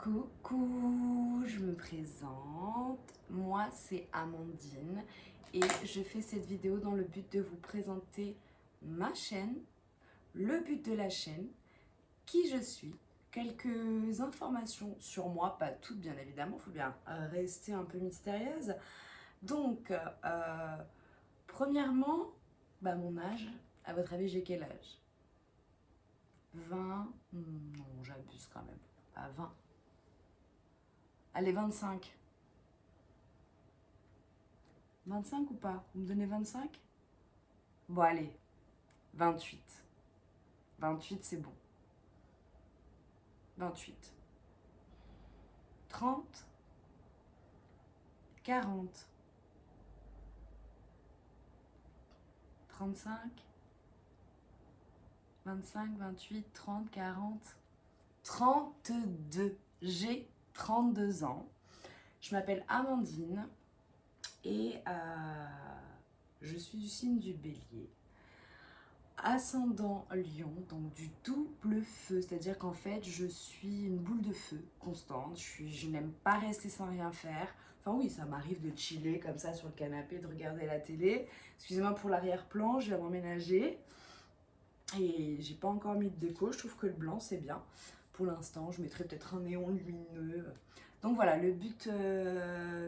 Coucou, je me présente, moi c'est Amandine et je fais cette vidéo dans le but de vous présenter ma chaîne, le but de la chaîne, qui je suis, quelques informations sur moi, pas toutes bien évidemment, il faut bien rester un peu mystérieuse. Donc, premièrement, mon âge, à votre avis j'ai quel âge? 20? Non, j'abuse quand même, pas 20. Allez, 25. 25 ou pas? Vous me donnez 25? Bon, allez, 28. 28, c'est bon. 28. 30. 40. 35. 25, 28, 30, 40. 32. J'ai 32 ans. Je m'appelle Amandine et je suis du signe du Bélier. Ascendant Lion, donc du double feu, c'est-à-dire qu'en fait je suis une boule de feu constante, je n'aime pas rester sans rien faire. Enfin oui, ça m'arrive de chiller comme ça sur le canapé, de regarder la télé. Excusez-moi pour l'arrière-plan, je vais m'emménager. Et j'ai pas encore mis de déco, je trouve que le blanc c'est bien. Pour l'instant, je mettrai peut-être un néon lumineux. Donc voilà, le but,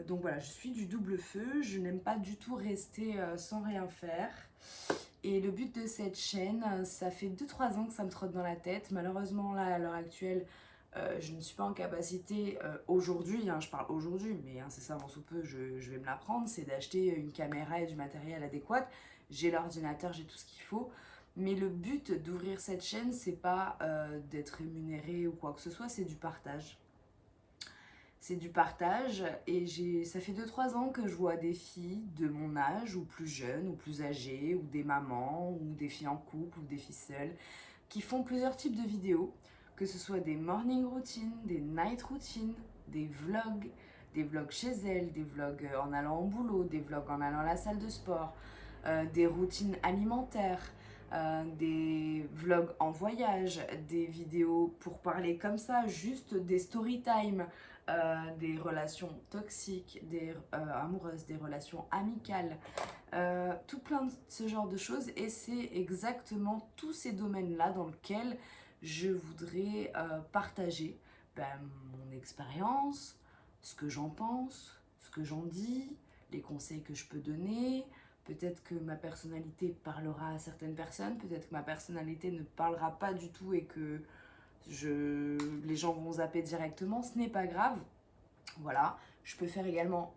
donc voilà, je suis du double feu, je n'aime pas du tout rester sans rien faire. Et le but de cette chaîne, ça fait 2-3 ans que ça me trotte dans la tête. Malheureusement, là, à l'heure actuelle, je ne suis pas en capacité, aujourd'hui, je parle aujourd'hui, mais incessamment sous peu, je vais me la prendre, c'est d'acheter une caméra et du matériel adéquat. J'ai l'ordinateur, j'ai tout ce qu'il faut. Mais le but d'ouvrir cette chaîne, c'est pas d'être rémunéré ou quoi que ce soit, c'est du partage. C'est du partage et ça fait 2-3 ans que je vois des filles de mon âge ou plus jeunes ou plus âgées ou des mamans ou des filles en couple ou des filles seules qui font plusieurs types de vidéos, que ce soit des morning routines, des night routines, des vlogs chez elles, des vlogs en allant au boulot, des vlogs en allant à la salle de sport, des routines alimentaires, des vlogs en voyage, des vidéos pour parler comme ça, juste des story time, des relations toxiques, des amoureuses, des relations amicales, tout plein de ce genre de choses. Et c'est exactement tous ces domaines-là dans lesquels je voudrais partager mon expérience, ce que j'en pense, ce que j'en dis, les conseils que je peux donner. Peut-être que ma personnalité parlera à certaines personnes, peut-être que ma personnalité ne parlera pas du tout et que les gens vont zapper directement, ce n'est pas grave. Voilà, je peux faire également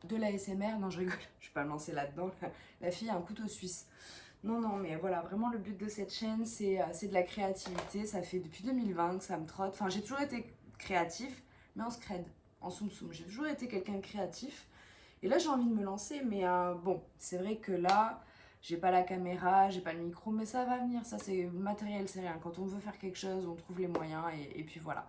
de la l'ASMR, non je rigole, je vais pas me lancer là-dedans, la fille a un couteau suisse. Non, non, mais voilà, vraiment le but de cette chaîne, c'est de la créativité, ça fait depuis 2020 que ça me trotte, enfin j'ai toujours été créatif, mais en scred, en soum soum, j'ai toujours été quelqu'un de créatif, et là j'ai envie de me lancer, mais bon, c'est vrai que là, j'ai pas la caméra, j'ai pas le micro, mais ça va venir, ça c'est matériel, c'est rien, quand on veut faire quelque chose, on trouve les moyens, et puis voilà.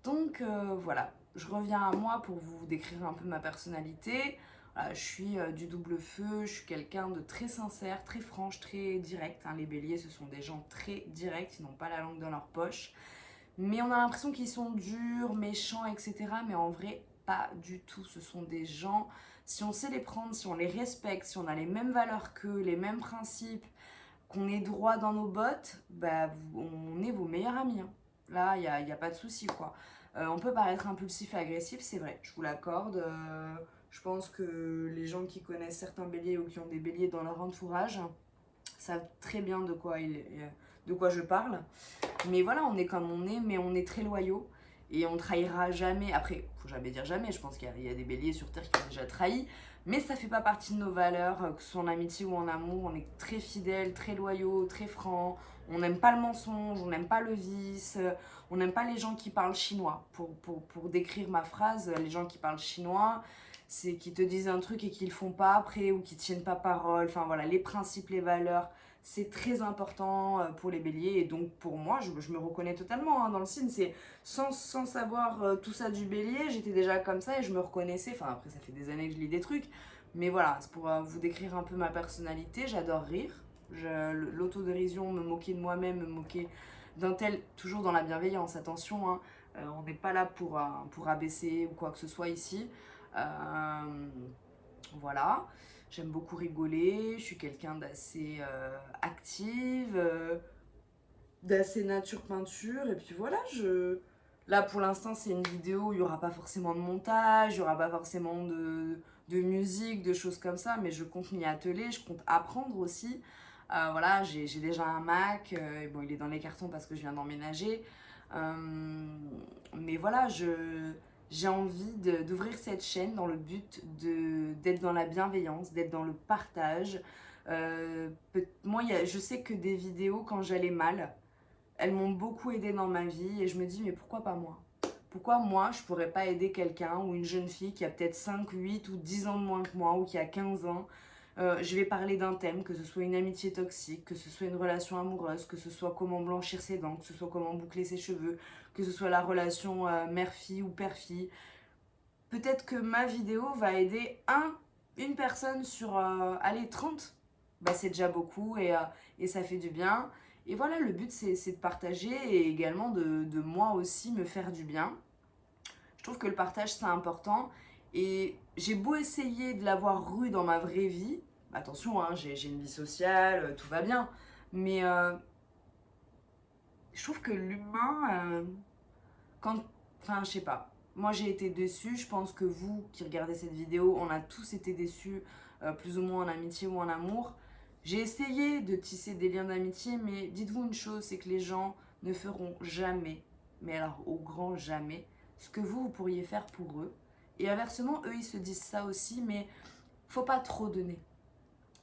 Donc voilà, je reviens à moi pour vous décrire un peu ma personnalité. Voilà, je suis du double feu, je suis quelqu'un de très sincère, très franche, très direct. Les béliers, ce sont des gens très directs, ils n'ont pas la langue dans leur poche. Mais on a l'impression qu'ils sont durs, méchants, etc. Mais en vrai, pas du tout. Ce sont des gens, si on sait les prendre, si on les respecte, si on a les mêmes valeurs qu'eux, les mêmes principes, qu'on est droit dans nos bottes, on est vos meilleurs amis. Là, il n'y a pas de souci, quoi. On peut paraître impulsif et agressif, c'est vrai, je vous l'accorde. Je pense que les gens qui connaissent certains béliers ou qui ont des béliers dans leur entourage savent très bien de quoi je parle. Mais voilà, on est comme on est, mais on est très loyaux. Et on trahira jamais. Après, faut jamais dire jamais. Je pense qu'il y a des béliers sur Terre qui ont déjà trahi. Mais ça fait pas partie de nos valeurs, que ce soit en amitié ou en amour. On est très fidèles, très loyaux, très francs. On n'aime pas le mensonge, on n'aime pas le vice. On n'aime pas les gens qui parlent chinois. Pour décrire ma phrase, les gens qui parlent chinois, c'est qui te disent un truc et qui le font pas après ou qui tiennent pas parole. Enfin voilà, les principes, les valeurs, c'est très important pour les béliers. Et donc pour moi, je me reconnais totalement dans le signe. C'est sans savoir tout ça du bélier, j'étais déjà comme ça et je me reconnaissais. Enfin après, ça fait des années que je lis des trucs. Mais voilà, c'est pour vous décrire un peu ma personnalité. J'adore rire. L'autodérision, me moquer de moi-même, me moquer d'un tel, toujours dans la bienveillance, attention, hein. On n'est pas là pour abaisser ou quoi que ce soit ici. Voilà. J'aime beaucoup rigoler. Je suis quelqu'un d'assez active, d'assez nature peinture. Et puis voilà, là pour l'instant, c'est une vidéo où il n'y aura pas forcément de montage, il n'y aura pas forcément de musique, de choses comme ça. Mais je compte m'y atteler, je compte apprendre aussi. Voilà, j'ai déjà un Mac. Et bon, il est dans les cartons parce que je viens d'emménager. Mais voilà, j'ai envie d'ouvrir cette chaîne dans le but d'être dans la bienveillance, d'être dans le partage. Moi, je sais que des vidéos, quand j'allais mal, elles m'ont beaucoup aidé dans ma vie et je me dis, mais pourquoi pas moi? Pourquoi moi, je pourrais pas aider quelqu'un ou une jeune fille qui a peut-être 5, 8 ou 10 ans de moins que moi ou qui a 15 ans. Je vais parler d'un thème, que ce soit une amitié toxique, que ce soit une relation amoureuse, que ce soit comment blanchir ses dents, que ce soit comment boucler ses cheveux, que ce soit la relation mère-fille ou père-fille. Peut-être que ma vidéo va aider une personne sur, allez, 30. Bah, c'est déjà beaucoup et ça fait du bien. Et voilà, le but, c'est de partager et également de moi aussi me faire du bien. Je trouve que le partage, c'est important. Et j'ai beau essayer de l'avoir rue dans ma vraie vie. Attention, hein, j'ai une vie sociale, tout va bien. Mais je trouve que l'humain, quand... Enfin, je sais pas. Moi, j'ai été déçue. Je pense que vous qui regardez cette vidéo, on a tous été déçus, plus ou moins en amitié ou en amour. J'ai essayé de tisser des liens d'amitié, mais dites-vous une chose, c'est que les gens ne feront jamais, mais alors au grand jamais, ce que vous pourriez faire pour eux. Et inversement, eux, ils se disent ça aussi, mais faut pas trop donner.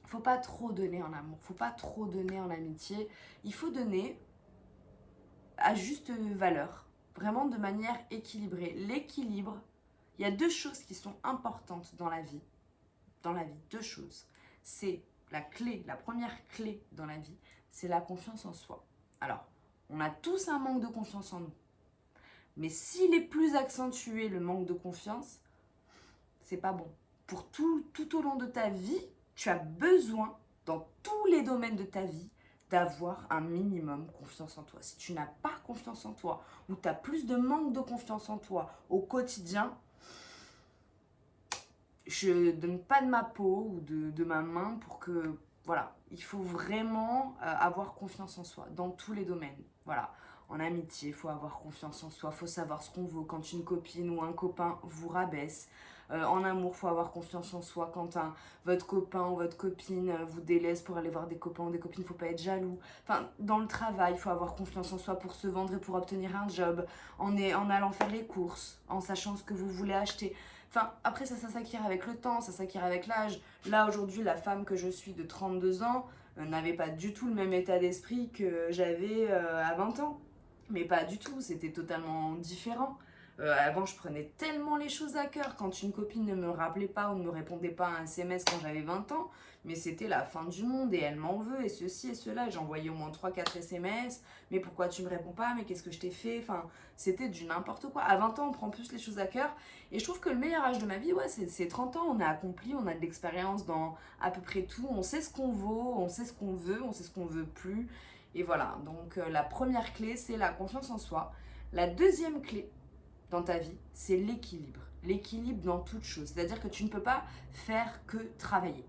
Faut pas trop donner en amour, faut pas trop donner en amitié. Il faut donner à juste valeur, vraiment de manière équilibrée. L'équilibre, il y a deux choses qui sont importantes dans la vie. Dans la vie, deux choses. C'est la clé, la première clé dans la vie, c'est la confiance en soi. Alors, on a tous un manque de confiance en nous. Mais s'il est plus accentué, le manque de confiance, c'est pas bon. Pour tout au long de ta vie, tu as besoin, dans tous les domaines de ta vie, d'avoir un minimum confiance en toi. Si tu n'as pas confiance en toi, ou tu as plus de manque de confiance en toi au quotidien, je donne pas de ma peau ou de ma main pour que, voilà, il faut vraiment avoir confiance en soi dans tous les domaines. Voilà, en amitié, il faut avoir confiance en soi, il faut savoir ce qu'on vaut quand une copine ou un copain vous rabaisse. En amour, il faut avoir confiance en soi quand votre copain ou votre copine vous délaisse pour aller voir des copains ou des copines, il ne faut pas être jaloux. Enfin, dans le travail, il faut avoir confiance en soi pour se vendre et pour obtenir un job, en allant faire les courses, en sachant ce que vous voulez acheter. Enfin, après, ça s'acquiert avec le temps, ça s'acquiert avec l'âge. Là, aujourd'hui, la femme que je suis de 32 ans n'avait pas du tout le même état d'esprit que j'avais à 20 ans. Mais pas du tout, c'était totalement différent. Avant, je prenais tellement les choses à cœur. Quand une copine ne me rappelait pas ou ne me répondait pas à un SMS quand j'avais 20 ans, mais c'était la fin du monde et elle m'en veut et ceci et cela. J'envoyais au moins 3-4 SMS. Mais pourquoi tu me réponds pas? Mais qu'est-ce que je t'ai fait? Enfin, c'était du n'importe quoi. À 20 ans, on prend plus les choses à cœur. Et je trouve que le meilleur âge de ma vie, ouais, c'est 30 ans. On a accompli, on a de l'expérience dans à peu près tout. On sait ce qu'on vaut, on sait ce qu'on veut, on sait ce qu'on veut plus. Et voilà, donc la première clé, c'est la confiance en soi. La deuxième clé dans ta vie, c'est l'équilibre. L'équilibre dans toute chose. C'est-à-dire que tu ne peux pas faire que travailler.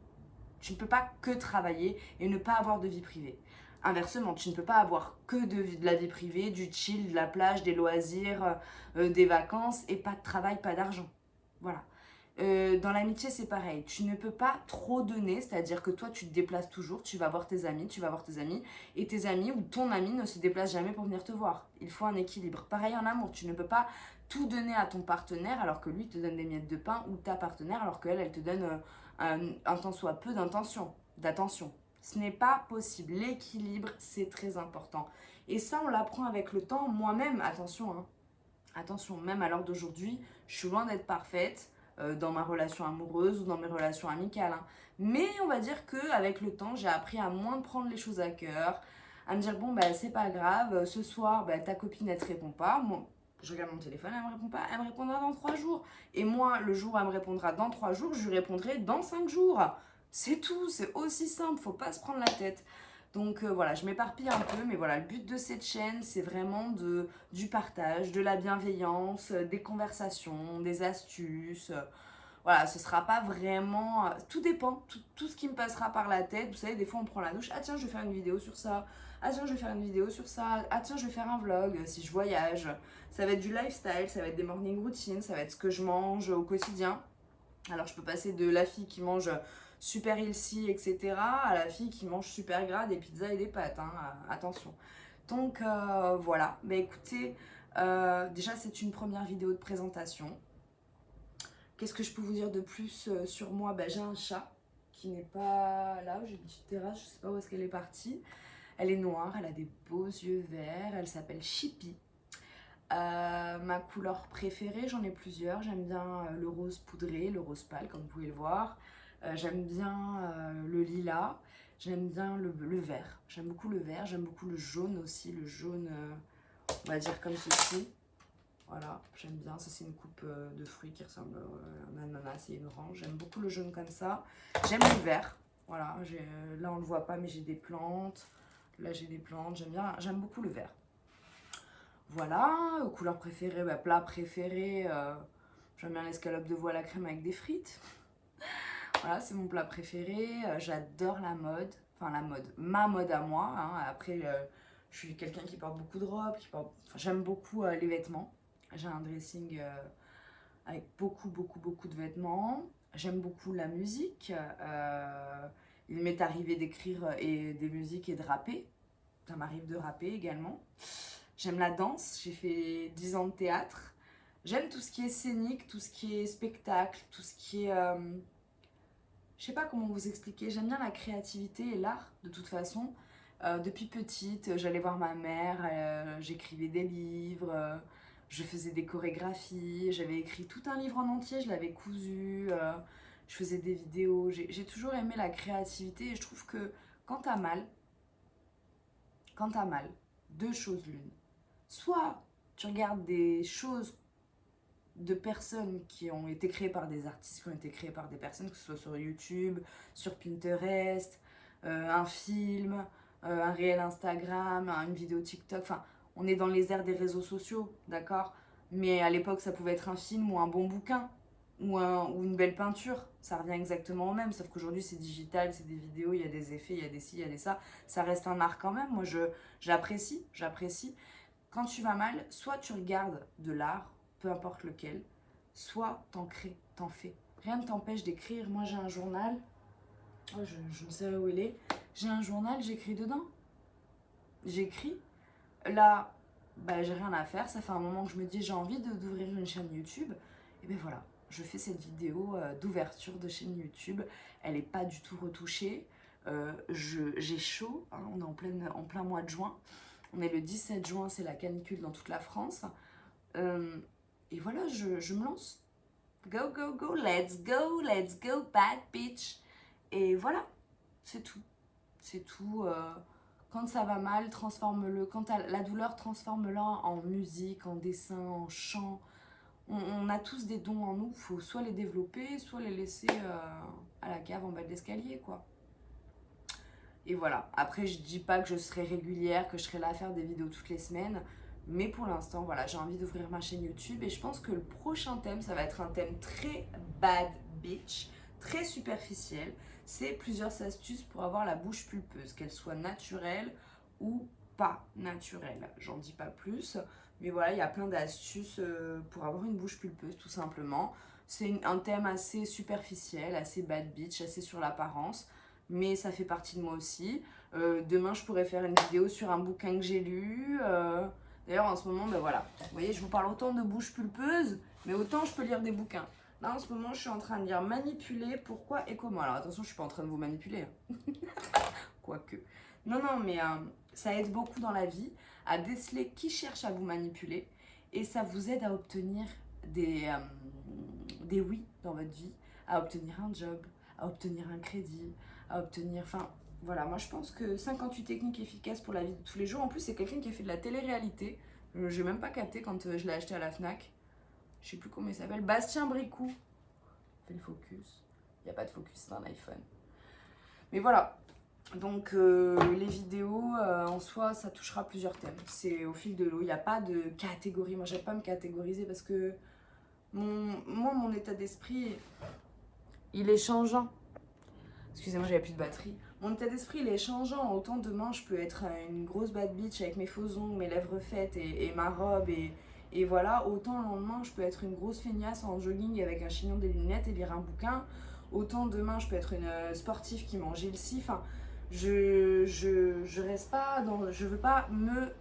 Tu ne peux pas que travailler et ne pas avoir de vie privée. Inversement, tu ne peux pas avoir que de la vie privée, du chill, de la plage, des loisirs, des vacances et pas de travail, pas d'argent. Voilà. Dans l'amitié, c'est pareil. Tu ne peux pas trop donner, c'est-à-dire que toi, tu te déplaces toujours, tu vas voir tes amis, et tes amis ou ton ami ne se déplace jamais pour venir te voir. Il faut un équilibre. Pareil en amour, tu ne peux pas tout donner à ton partenaire alors que lui te donne des miettes de pain ou ta partenaire alors qu'elle, elle te donne un tant soit peu d'attention. Ce n'est pas possible. L'équilibre, c'est très important. Et ça, on l'apprend avec le temps. Moi-même, attention, hein. Attention, même à l'heure d'aujourd'hui, je suis loin d'être parfaite dans ma relation amoureuse ou dans mes relations amicales. Hein. Mais on va dire qu'avec le temps, j'ai appris à moins prendre les choses à cœur, à me dire, bon, bah, c'est pas grave, ce soir, bah, ta copine, elle te répond pas. Moi, je regarde mon téléphone, elle me répond pas, elle me répondra dans 3 jours. Et moi, le jour où elle me répondra dans 3 jours, je lui répondrai dans 5 jours. C'est tout, c'est aussi simple, faut pas se prendre la tête. Donc voilà, je m'éparpille un peu, mais voilà, le but de cette chaîne, c'est vraiment du partage, de la bienveillance, des conversations, des astuces. Voilà, ce sera pas vraiment... Tout dépend, tout ce qui me passera par la tête. Vous savez, des fois on prend la douche, ah tiens, je vais faire une vidéo sur ça. Ah tiens, je vais faire une vidéo sur ça. Ah tiens, je vais faire un vlog si je voyage. Ça va être du lifestyle, ça va être des morning routines, ça va être ce que je mange au quotidien. Alors je peux passer de la fille qui mange super healthy, etc. à la fille qui mange super gras, des pizzas et des pâtes, hein, attention. Donc voilà, bah écoutez, déjà c'est une première vidéo de présentation. Qu'est-ce que je peux vous dire de plus sur moi? Bah, j'ai un chat qui n'est pas là, j'ai une petite terrasse, je sais pas où est-ce qu'elle est partie. Elle est noire, elle a des beaux yeux verts, elle s'appelle Chippy. Ma couleur préférée, j'en ai plusieurs. J'aime bien le rose poudré, le rose pâle, comme vous pouvez le voir. J'aime bien le lilas. J'aime bien le vert. J'aime beaucoup le vert. J'aime beaucoup le jaune aussi. Le jaune, on va dire comme ceci. Voilà, j'aime bien. Ça, c'est une coupe de fruits qui ressemble à un ananas et une orange. J'aime beaucoup le jaune comme ça. J'aime le vert. Voilà, là, on ne le voit pas, mais j'ai des plantes. Là, j'ai des plantes. J'aime beaucoup le vert. Voilà, couleur préférée, bah, plat préféré, j'aime bien l'escalope de veau à la crème avec des frites. Voilà, c'est mon plat préféré. J'adore la mode, enfin la mode, ma mode à moi, hein. Après, je suis quelqu'un qui porte beaucoup de robes, j'aime beaucoup les vêtements. J'ai un dressing avec beaucoup de vêtements. J'aime beaucoup la musique. Il m'est arrivé d'écrire des musiques et de rapper. Ça m'arrive de rapper également. J'aime la danse, j'ai fait 10 ans de théâtre. J'aime tout ce qui est scénique, tout ce qui est spectacle, tout ce qui est... je sais pas comment vous expliquer, j'aime bien la créativité et l'art de toute façon. Depuis petite, j'allais voir ma mère, j'écrivais des livres, je faisais des chorégraphies, j'avais écrit tout un livre en entier, je l'avais cousu, je faisais des vidéos. J'ai toujours aimé la créativité et je trouve que quand t'as mal, deux choses l'une. Soit tu regardes des choses de personnes qui ont été créées par des artistes, qui ont été créées par des personnes, que ce soit sur YouTube, sur Pinterest, un film, un réel Instagram, une vidéo TikTok. Enfin, on est dans les ères des réseaux sociaux, d'accord? Mais à l'époque, ça pouvait être un film ou un bon bouquin ou une belle peinture. Ça revient exactement au même, sauf qu'aujourd'hui, c'est digital, c'est des vidéos, il y a des effets, il y a des ci, il y a des ça. Ça reste un art quand même. Moi, j'apprécie. Quand tu vas mal, soit tu regardes de l'art, peu importe lequel, soit t'en crées, t'en fais. Rien ne t'empêche d'écrire. Moi, j'ai un journal. Oh, je ne sais où il est. J'ai un journal, j'écris dedans. J'écris. Là, bah, j'ai rien à faire. Ça fait un moment que je me dis j'ai envie d'ouvrir une chaîne YouTube. Et ben voilà, je fais cette vidéo d'ouverture de chaîne YouTube. Elle n'est pas du tout retouchée. J'ai chaud. Hein, on est en plein mois de juin. On est le 17 juin, c'est la canicule dans toute la France. Et voilà, je me lance. Go, go, go, let's go, bad bitch. Et voilà, c'est tout. C'est tout. Quand ça va mal, transforme-le. Quand t'as la douleur, transforme-la en musique, en dessin, en chant. On a tous des dons en nous. Il faut soit les développer, soit les laisser à la cave en bas de l'escalier, quoi. Et voilà. Après, je dis pas que je serai régulière, que je serai là à faire des vidéos toutes les semaines. Mais pour l'instant, voilà, j'ai envie d'ouvrir ma chaîne YouTube. Et je pense que le prochain thème, ça va être un thème très bad bitch, très superficiel. C'est plusieurs astuces pour avoir la bouche pulpeuse, qu'elle soit naturelle ou pas naturelle. J'en dis pas plus. Mais voilà, il y a plein d'astuces pour avoir une bouche pulpeuse, tout simplement. C'est un thème assez superficiel, assez bad bitch, assez sur l'apparence. Mais ça fait partie de moi aussi. Demain, je pourrais faire une vidéo sur un bouquin que j'ai lu. D'ailleurs, en ce moment, ben voilà. Vous voyez, je vous parle autant de bouche pulpeuse, mais autant je peux lire des bouquins. Là, en ce moment, je suis en train de lire Manipuler, pourquoi et comment. Alors, attention, je suis pas en train de vous manipuler. Hein. Quoique. Non, mais ça aide beaucoup dans la vie à déceler qui cherche à vous manipuler. Et ça vous aide à obtenir des oui dans votre vie, à obtenir un job, à obtenir un crédit, à obtenir... Enfin, voilà, moi je pense que 58 techniques efficaces pour la vie de tous les jours. En plus, c'est quelqu'un qui a fait de la télé-réalité. J'ai même pas capté quand je l'ai acheté à la Fnac. Je sais plus comment il s'appelle. Bastien Bricou. Fait le focus. Il n'y a pas de focus, c'est un iPhone. Mais voilà. Donc les vidéos en soi ça touchera plusieurs thèmes, c'est au fil de l'eau, il n'y a pas de catégorie, moi j'aime pas me catégoriser parce que mon état d'esprit il est changeant. Excusez-moi, j'avais plus de batterie. Mon état d'esprit il est changeant, autant demain je peux être une grosse bad bitch avec mes faux ongles, mes lèvres faites et ma robe et voilà, autant le lendemain je peux être une grosse feignasse en jogging avec un chignon, des lunettes et lire un bouquin, autant demain je peux être une sportive qui mange le scie, enfin je reste pas dans, je veux pas me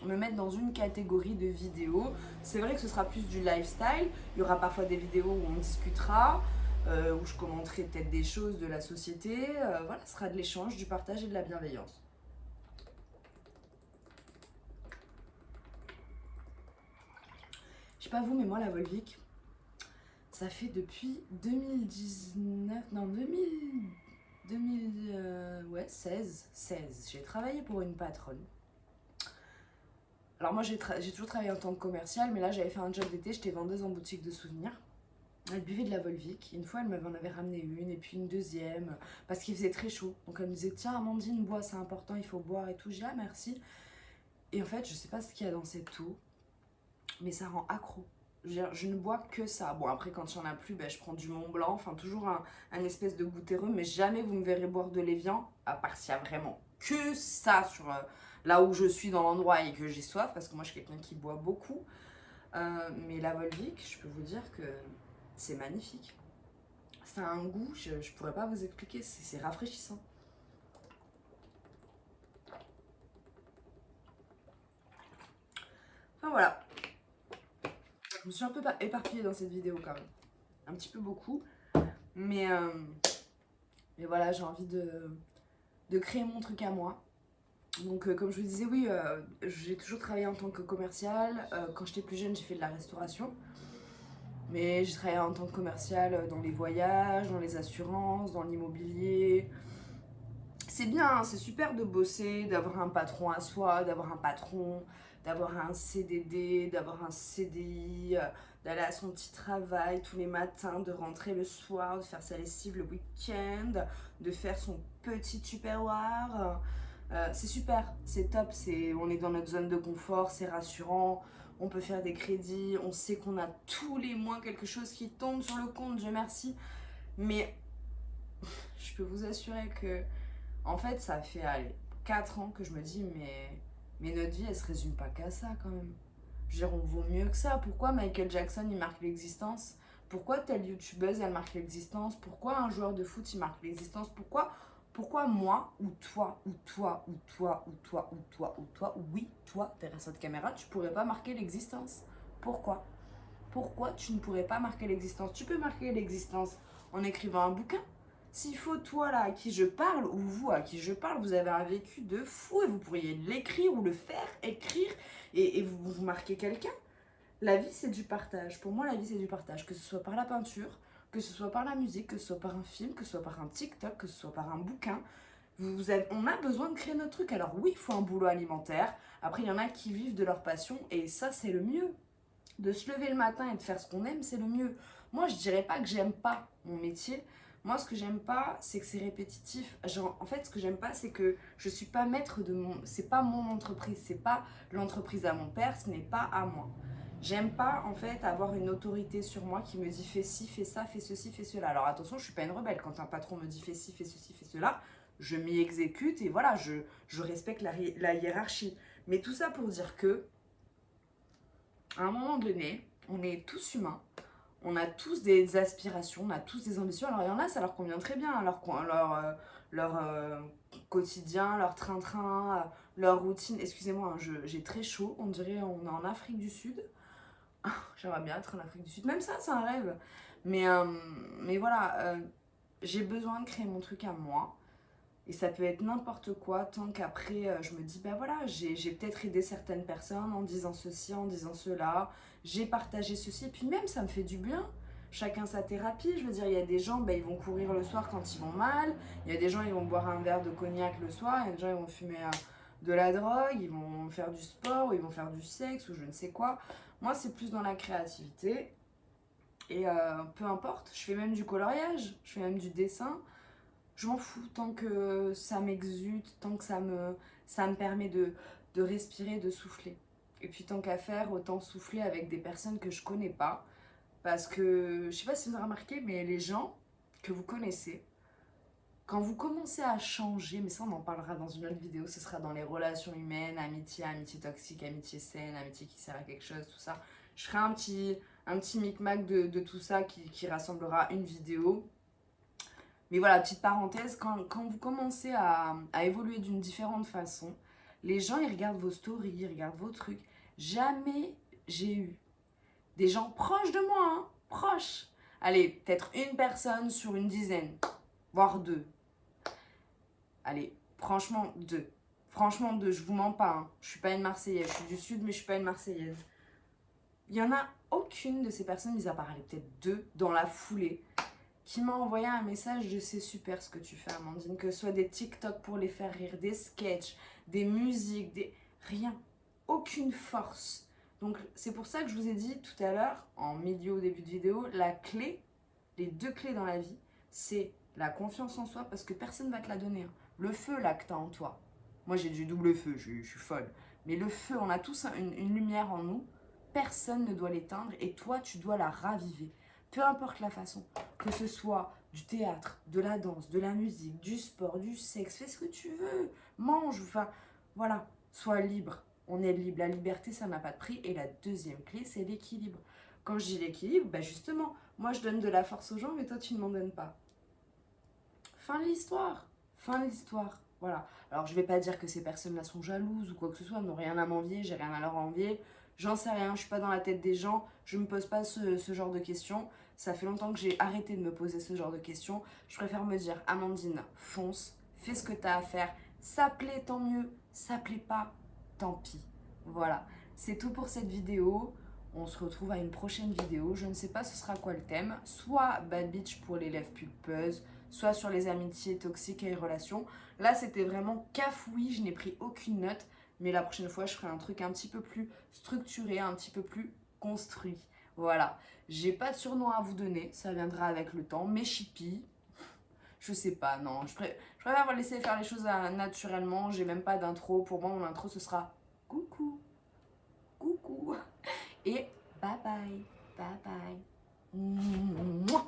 mettre dans une catégorie de vidéos. C'est vrai que ce sera plus du lifestyle, il y aura parfois des vidéos où on discutera, où je commenterai peut-être des choses de la société, voilà, ce sera de l'échange, du partage et de la bienveillance. Je sais pas vous, mais moi la Volvic, ça fait depuis 2019, non 2000, 16. J'ai travaillé pour une patronne. Alors moi j'ai toujours travaillé en tant que commerciale, mais là j'avais fait un job d'été, j'étais vendeuse en boutique de souvenirs. Elle buvait de la Volvic. Une fois, elle m'en avait ramené une, et puis une deuxième, parce qu'il faisait très chaud. Donc elle me disait, tiens Amandine, bois, c'est important, il faut boire et tout. J'ai dit, ah merci. Et en fait, je sais pas ce qu'il y a dans cette eau, mais ça rend accro. Je ne bois que ça. Bon, après, quand il n'y en a plus, ben, je prends du Mont Blanc, enfin toujours un espèce de goût terreux, mais jamais vous me verrez boire de l'Évian, à part s'il y a vraiment que ça sur là où je suis dans l'endroit et que j'ai soif, parce que moi je suis quelqu'un qui boit beaucoup. Mais la Volvic, je peux vous dire que c'est magnifique. Ça a un goût, je pourrais pas vous expliquer, c'est rafraîchissant. Enfin voilà, je me suis un peu éparpillée dans cette vidéo quand même. Un petit peu beaucoup. Mais voilà, j'ai envie de créer mon truc à moi. Donc comme je vous disais, oui, j'ai toujours travaillé en tant que commerciale. Quand j'étais plus jeune, j'ai fait de la restauration. Mais j'ai travaillé en tant que commerciale dans les voyages, dans les assurances, dans l'immobilier. C'est bien, hein, c'est super de bosser, d'avoir un patron à soi, d'avoir un patron, d'avoir un CDD, d'avoir un CDI, d'aller à son petit travail tous les matins, de rentrer le soir, de faire sa lessive le week-end, de faire son petit tupperware. C'est super, c'est top, on est dans notre zone de confort, c'est rassurant, on peut faire des crédits, on sait qu'on a tous les mois quelque chose qui tombe sur le compte, Dieu merci. Mais je peux vous assurer que en fait, ça fait allez, 4 ans que je me dis, mais notre vie, elle se résume pas qu'à ça quand même. Je veux dire, on vaut mieux que ça. Pourquoi Michael Jackson, il marque l'existence? Pourquoi telle youtubeuse, elle marque l'existence? Pourquoi un joueur de foot, il marque l'existence? Pourquoi moi, ou toi, ou toi, ou toi, ou toi, ou toi, ou toi, oui, toi, derrière cette caméra, tu pourrais pas marquer l'existence? Pourquoi? Pourquoi tu ne pourrais pas marquer l'existence? Tu peux marquer l'existence en écrivant un bouquin. S'il faut, toi là à qui je parle, ou vous à qui je parle, vous avez un vécu de fou et vous pourriez l'écrire ou le faire, écrire et vous marquez quelqu'un. La vie c'est du partage. Pour moi, la vie c'est du partage. Que ce soit par la peinture, que ce soit par la musique, que ce soit par un film, que ce soit par un TikTok, que ce soit par un bouquin. On a besoin de créer notre truc. Alors oui, il faut un boulot alimentaire. Après, il y en a qui vivent de leur passion et ça, c'est le mieux. De se lever le matin et de faire ce qu'on aime, c'est le mieux. Moi, je dirais pas que j'aime pas mon métier. Moi, ce que j'aime pas, c'est que c'est répétitif. Genre, en fait, ce que j'aime pas, c'est que je suis pas maître de mon. C'est pas mon entreprise. C'est pas l'entreprise à mon père. Ce n'est pas à moi. J'aime pas, en fait, avoir une autorité sur moi qui me dit fais ci, fais ça, fais ceci, fais cela. Alors attention, je suis pas une rebelle. Quand un patron me dit fais ci, fais ceci, fais cela, je m'y exécute et voilà, je respecte la hiérarchie. Mais tout ça pour dire que à un moment donné, on est tous humains, on a tous des aspirations, on a tous des ambitions. Alors il y en a, ça leur convient très bien, hein, leur quotidien, leur train-train, leur routine. Excusez-moi, hein, j'ai très chaud, on dirait on est en Afrique du Sud. J'aimerais bien être en Afrique du Sud, même ça c'est un rêve. Mais, euh, mais voilà, j'ai besoin de créer mon truc à moi. Et ça peut être n'importe quoi, tant qu'après, je me dis, ben voilà, j'ai peut-être aidé certaines personnes en disant ceci, en disant cela, j'ai partagé ceci, et puis même, ça me fait du bien. Chacun sa thérapie, je veux dire, il y a des gens, ben, ils vont courir le soir quand ils vont mal, il y a des gens, ils vont boire un verre de cognac le soir, il y a des gens, ils vont fumer de la drogue, ils vont faire du sport, ou ils vont faire du sexe, ou je ne sais quoi. Moi, c'est plus dans la créativité, et peu importe, je fais même du coloriage, je fais même du dessin. Je m'en fous tant que ça m'exude, tant que ça me permet de respirer, de souffler. Et puis tant qu'à faire, autant souffler avec des personnes que je connais pas. Parce que, je sais pas si vous avez remarqué, mais les gens que vous connaissez, quand vous commencez à changer, mais ça on en parlera dans une autre vidéo, ce sera dans les relations humaines, amitié, amitié toxique, amitié saine, amitié qui sert à quelque chose, tout ça. Je ferai un petit micmac de tout ça qui rassemblera une vidéo. Mais voilà, petite parenthèse, quand vous commencez à évoluer d'une différente façon, les gens ils regardent vos stories, ils regardent vos trucs. Jamais j'ai eu des gens proches de moi, hein, proches. Allez, peut-être une personne sur une dizaine, voire deux. Allez, franchement, deux. Franchement, deux, je vous mens pas. Hein. Je suis pas une Marseillaise. Je suis du Sud, mais je suis pas une Marseillaise. Il y en a aucune de ces personnes, mis à part peut-être deux, dans la foulée, qui m'a envoyé un message de c'est super ce que tu fais, Amandine. Que ce soit des TikTok pour les faire rire, des sketchs, des musiques, des... rien. Aucune force. Donc c'est pour ça que je vous ai dit tout à l'heure, en milieu au début de vidéo, la clé, les deux clés dans la vie, c'est la confiance en soi, parce que personne ne va te la donner. Hein. Le feu, là, que tu as en toi. Moi, j'ai du double feu, je suis folle. Mais le feu, on a tous une lumière en nous. Personne ne doit l'éteindre et toi, tu dois la raviver. Peu importe la façon, que ce soit du théâtre, de la danse, de la musique, du sport, du sexe, fais ce que tu veux, mange, enfin, voilà, sois libre. On est libre, la liberté, ça n'a pas de prix. Et la deuxième clé, c'est l'équilibre. Quand je dis l'équilibre, bah justement, moi je donne de la force aux gens, mais toi tu ne m'en donnes pas. Fin de l'histoire. Fin de l'histoire. Voilà. Alors je vais pas dire que ces personnes-là sont jalouses ou quoi que ce soit, n'ont rien à m'envier, j'ai rien à leur envier. J'en sais rien, je suis pas dans la tête des gens, je me pose pas ce genre de questions. Ça fait longtemps que j'ai arrêté de me poser ce genre de questions. Je préfère me dire, Amandine, fonce, fais ce que tu as à faire. Ça plaît, tant mieux. Ça plaît pas, tant pis. Voilà. C'est tout pour cette vidéo. On se retrouve à une prochaine vidéo. Je ne sais pas ce sera quoi le thème. Soit Bad Bitch pour l'élève pulpeuse, soit sur les amitiés toxiques et les relations. Là, c'était vraiment cafouille, je n'ai pris aucune note. Mais la prochaine fois, je ferai un truc un petit peu plus structuré, un petit peu plus construit. Voilà. J'ai pas de surnom à vous donner, ça viendra avec le temps. Mais Chippy, je sais pas, non. Je préfère vous laisser faire les choses naturellement. J'ai même pas d'intro. Pour moi, mon intro, ce sera coucou, coucou. Et bye bye, bye bye. Mouah.